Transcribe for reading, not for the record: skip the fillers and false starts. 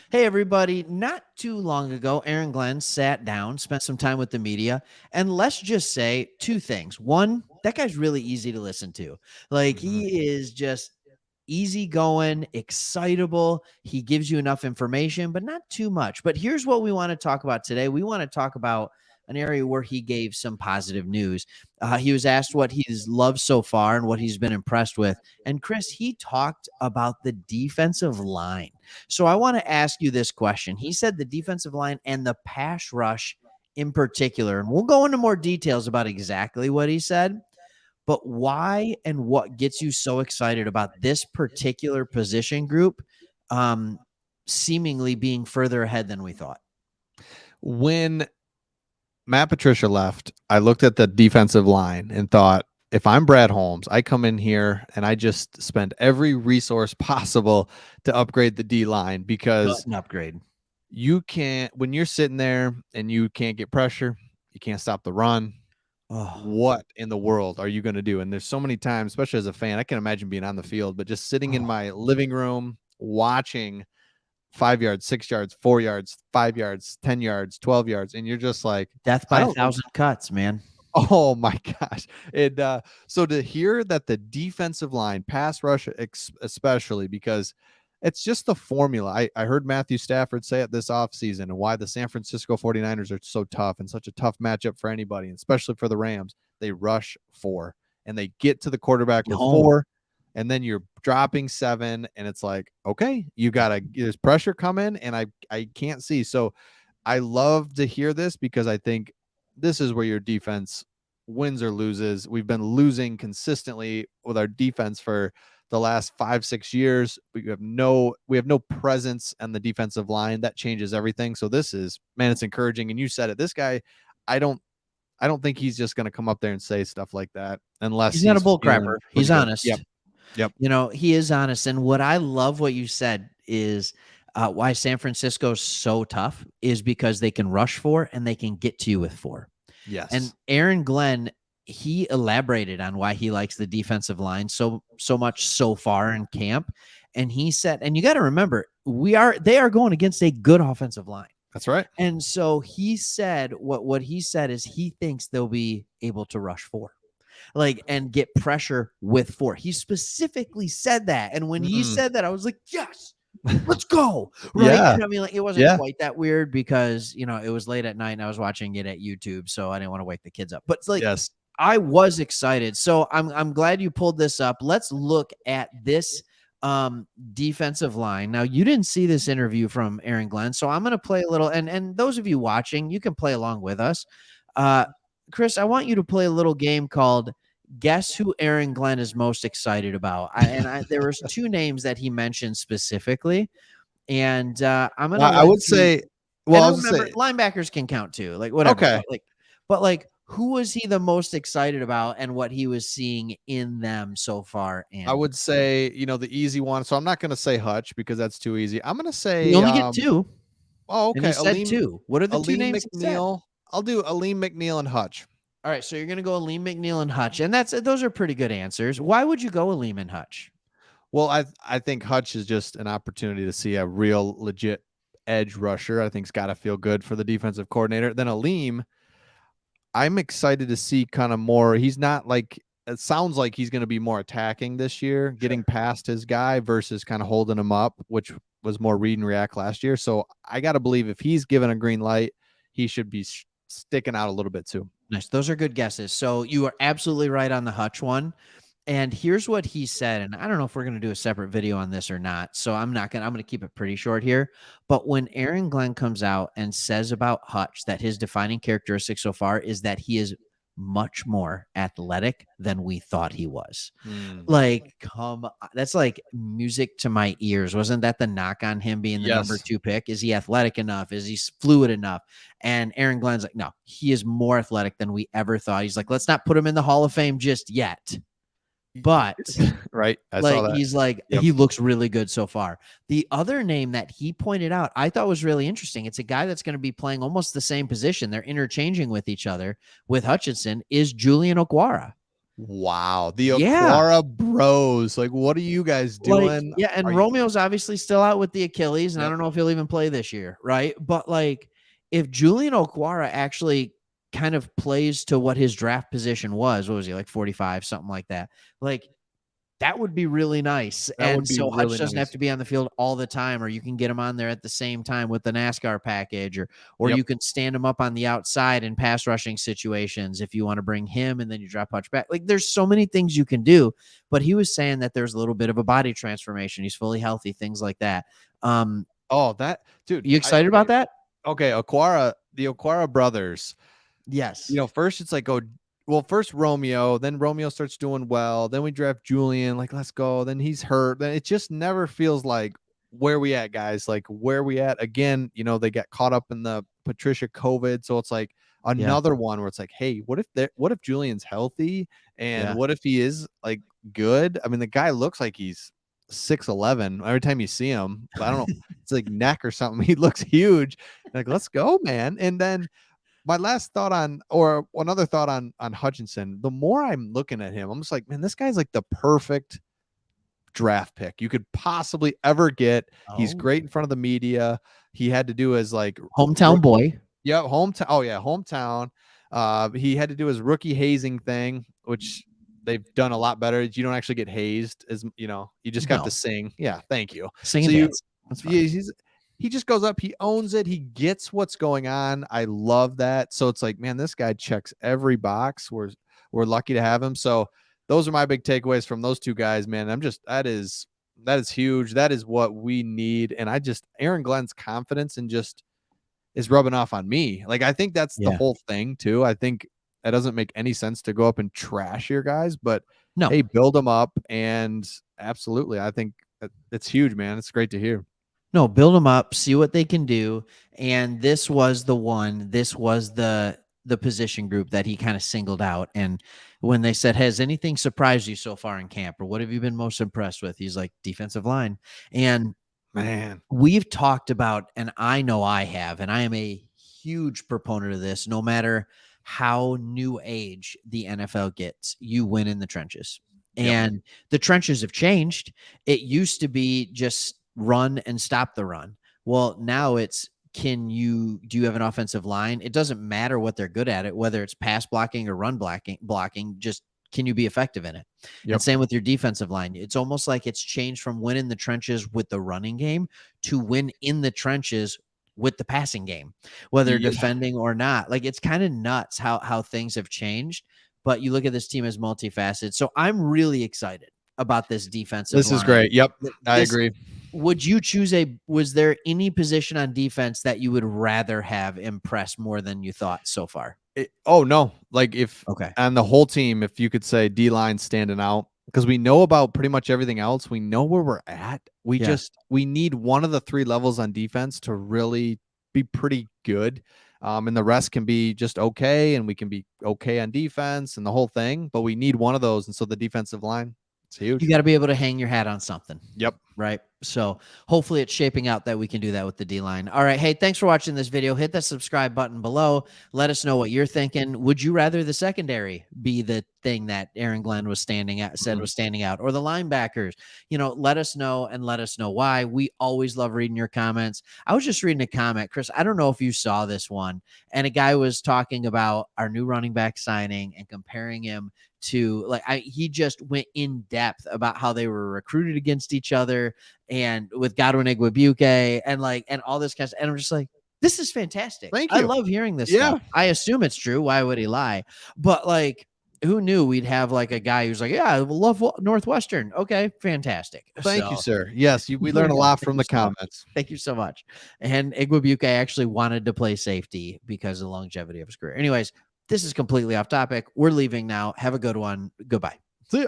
Hey, everybody. Not too long ago, Aaron Glenn sat down, spent some time with the media, and let's just say two things. One, that guy's really easy to listen to. Like, Mhm. he is just easygoing, excitable. He gives you enough information, but not too much. But here's what we want to talk about today. We want to talk about an area where he gave some positive news. He was asked what he's loved so far and what he's been impressed with. And Chris, he talked about the defensive line. So I want to ask you this question. He said the defensive line and the pass rush in particular, and we'll go into more details about exactly what he said. But why and what gets you so excited about this particular position group um, seemingly being further ahead than we thought? When Matt Patricia left, I looked at the defensive line and thought, if I'm Brad Holmes, I come in here and I just spend every resource possible to upgrade the D line Gut because and upgrade. you can't, when you're sitting there and you can't get pressure, you can't stop the run. Oh, What in the world are you going to do? And there's so many times, especially as a fan, I can imagine being on the field, but just sitting in oh, my living room watching 5 yards, 6 yards, 4 yards, 5 yards, 10 yards, 12 yards. And you're just like, death I by a don't think, thousand cuts, man. oh my gosh. And so to hear that the defensive line, pass rush, especially because it's just the formula. I heard Matthew Stafford say it this offseason and why the San Francisco 49ers are so tough and such a tough matchup for anybody, and especially for the Rams. They rush four and they get to the quarterback with Home. four, and then you're dropping seven, and it's like, okay, you gotta, there's pressure coming, and I can't see. So I love to hear this because I think this is where your defense wins or loses. We've been losing consistently with our defense for the last 5-6 years. We have no presence on the defensive line. That changes everything. So this is, man, it's encouraging. And you said it. This guy, I don't I don't think he's just going to come up there and say stuff like that unless He's not a he's bull crapper. feeling He's pretty good. Yep. honest. Yep. He is honest. And what I love what you said is why San Francisco's so tough is because they can rush four and they can get to you with four. And Yes. Aaron Glenn, he elaborated on why he likes the defensive line so much so far in camp. And he said, and you got to remember, they are going against a good offensive line. That's right. And so he said what he said is he thinks they'll be able to rush four. Like, and get pressure with four. He specifically said that. And when he Mm. said that, I was like, yes, let's go. Right. Yeah. And I mean, like, it wasn't Yeah. quite that weird because, it was late at night and I was watching it at YouTube. So I didn't want to wake the kids up. But it's like, Yes. I was excited. So I'm glad you pulled this up. Let's look at this defensive line. Now, you didn't see this interview from Aaron Glenn, so I'm going to play a little, and those of you watching, you can play along with us. Chris, I want you to play a little game called Guess Who Aaron Glenn is most excited about. There was two names that he mentioned specifically, and I'm going to I let would you. say, well, And I I was gonna remember say, linebackers can count too, like whatever. okay. But who was he the most excited about, and what he was seeing in them so far? I And would say, the easy one. So I'm not going to say Hutch because that's too easy. I'm going to you say, only get two, oh, and he okay, said two. What are the two Aleem names he said? McNeil. I'll do Aleem McNeil and Hutch. All right, so you're going to go Aleem McNeil and Hutch, and those are pretty good answers. Why would you go Aleem and Hutch? Well, I think Hutch is just an opportunity to see a real legit edge rusher. I think's got to feel good for the defensive coordinator. Then Aleem, I'm excited to see kind of more. He's not like, it sounds like he's going to be more attacking this year, getting past his guy versus kind of holding him up, which was more read and react last year. So I got to believe if he's given a green light, he should be sticking out a little bit too. Nice. Those are good guesses. So you are absolutely right on the Hutch one. And here's what he said. And I don't know if we're going to do a separate video on this or not. So I'm going to keep it pretty short here. But when Aaron Glenn comes out and says about Hutch that his defining characteristic so far is that he is much more athletic than we thought he was. Hmm. Like, that's like music to my ears. Wasn't that the knock on him being the number Yes. 2 pick? Is he athletic enough? Is he fluid enough? And Aaron Glenn's like, no, he is more athletic than we ever thought. He's like, let's not put him in the Hall of Fame just yet. But Right. I saw that. he's like, Yep. he looks really good so far. The other name that he pointed out, I thought was really interesting. It's a guy that's going to be playing almost the same position. They're interchanging with each other with Hutchinson, is Julian Okwara. Wow, the Yeah. Aquara Bros. Like, what are you guys Like, doing? yeah, and Are you Romeo's obviously still out with the Achilles, and I Yep. don't know if he'll even play this year, right? But like, if Julian Okwara actually kind of plays to what his draft position was, what was he, like 45, something like that? Like, that would be really nice. That would And be so Hutch really doesn't have nice. to be on the field all the time, or you can get him on there at the same time with the NASCAR package, or Yep. you can stand him up on the outside in pass rushing situations if you want to bring him and then you drop Hutch back. Like there's so many things you can do. But he was saying that there's a little bit of a body transformation. He's fully healthy, things like that. Oh, that dude, You I excited about that? okay, Aquara, the Aquara brothers. Yes. First it's like, oh, well, first Romeo, then Romeo starts doing well, then we draft Julian, like, let's go. Then he's hurt. Then it just never feels like where we at, guys. Like, where we at again? They got caught up in the Patricia COVID. So it's like Yeah. another one where it's like, hey, what if Julian's healthy? And Yeah. what if he is like good? I mean, the guy looks like he's 6'11" every time you see him. I don't know. It's like neck or something. He looks huge. Like, let's go, man. And then my last thought on, or another thought on Hutchinson, the more I'm looking at him, I'm just like, man, this guy's like the perfect draft pick you could possibly ever get. He's Oh. great in front of the media. He had to do his like Hometown boy. yeah, hometown. Oh yeah, hometown. He had to do his rookie hazing thing, which they've done a lot better. You don't actually get hazed, as you just have to No. sing. Yeah, thank you. Sing So and dance. That's fine. he just goes up, he owns it, he gets what's going on. I love that. So it's like, man, this guy checks every box. We're lucky to have him. So those are my big takeaways from those two guys, man. That is huge. That is what we need. And Aaron Glenn's confidence and just is rubbing off on me. Like, I think that's the Yeah. whole thing too. I think that doesn't make any sense to go up and trash your guys, but No. hey, build them up. And absolutely, I think it's huge, man. It's great to hear. No, build them up, see what they can do. And this was the one, this was the position group that he kind of singled out. And when they said, has anything surprised you so far in camp, or what have you been most impressed with? He's like, defensive line. And Man. we've talked about, and I know I have, and I am a huge proponent of this, no matter how new age the NFL gets, you win in the trenches. Yep. And the trenches have changed. It used to be just run and stop the run. Well, now it's, do you have an offensive line? It doesn't matter what they're good at it, whether it's pass blocking or run blocking, just can you be effective in it? And Yep. same with your defensive line. It's almost like it's changed from win in the trenches with the running game to win in the trenches with the passing game, whether Yeah. defending or not. Like, it's kind of nuts how things have changed. But you look at this team as multifaceted. So I'm really excited about this defensive This is line. great. Yep. I agree. Would you was there any position on defense that you would rather have impressed more than you thought so far? Oh no. Like, if Okay. on the whole team, if you could say D-line standing out, because we know about pretty much everything else. We know where we're at. Yeah. We need one of the three levels on defense to really be pretty good. And the rest can be just okay, and we can be okay on defense and the whole thing. But we need one of those. And so the defensive line, it's You huge. got to be able to hang your hat on something. Yep. Right. So hopefully it's shaping out that we can do that with the D line. All right. Hey, thanks for watching this video. Hit that subscribe button below. Let us know what you're thinking. Would you rather the secondary be the thing that Aaron Glenn was standing out, or the linebackers? Let us know, and let us know why. We always love reading your comments. I was just reading a comment, Chris. I don't know if you saw this one, and a guy was talking about our new running back signing and comparing him to, he just went in depth about how they were recruited against each other, and with Godwin Igwebuike and all this kind of stuff. And I'm just like, this is fantastic. Thank I you. love hearing this Yeah. stuff. I assume it's true. Why would he lie? But who knew we'd have a guy who's like, yeah, I love Northwestern. Okay, fantastic. Thank you, So, sir. Yes, we learn a yeah, lot thank from you the so much. comments. Thank you so much. And Igwebuike actually wanted to play safety because of the longevity of his career. Anyways, this is completely off topic. We're leaving now. Have a good one. Goodbye. See ya.